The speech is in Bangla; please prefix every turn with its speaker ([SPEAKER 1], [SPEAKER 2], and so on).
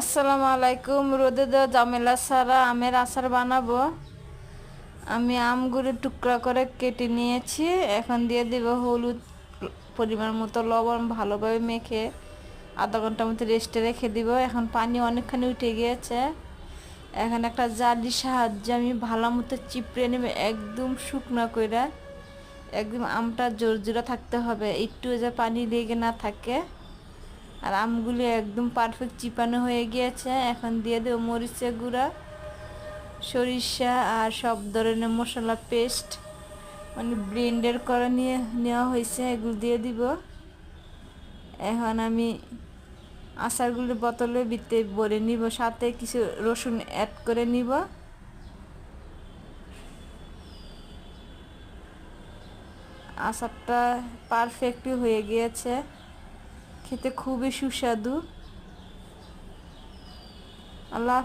[SPEAKER 1] আসসালামু আলাইকুম। রোদে দেওয়া ঝামেলা ছাড়া আমের আচার বানাবো। আমি আমগুলো টুকরা করে কেটে নিয়েছি। এখন দিয়ে দেব হলুদ, পরিমাণ মতো লবণ, ভালোভাবে মেখে আধা ঘন্টার মতো রেস্টে রেখে দিব। এখন পানি অনেকখানি উঠে গিয়েছে। এখন একটা জালির সাহায্যে আমি ভালো মতো চিপড়ে নেব, একদম শুকনো করে। একদম আমটা জোরজোড়া থাকতে হবে, একটু যে পানি লেগে না থাকে। আর আমগুলি একদম পারফেক্ট চিপানো হয়ে গিয়েছে। এখন দিয়ে দেবো মরিচের গুঁড়া, সরিষা আর সব ধরনের মশলা পেস্ট, মানে ব্লেন্ডার করে নেওয়া হয়েছে, এগুলো দিয়ে দিব। এখন আমি আচারগুলির বোতলের ভিতরে ভরে নিব, সাথে কিছু রসুন অ্যাড করে নিব। আচারটা পারফেক্টলি হয়ে গিয়েছে, খেতে খুবই সুস্বাদু। আল্লাহ।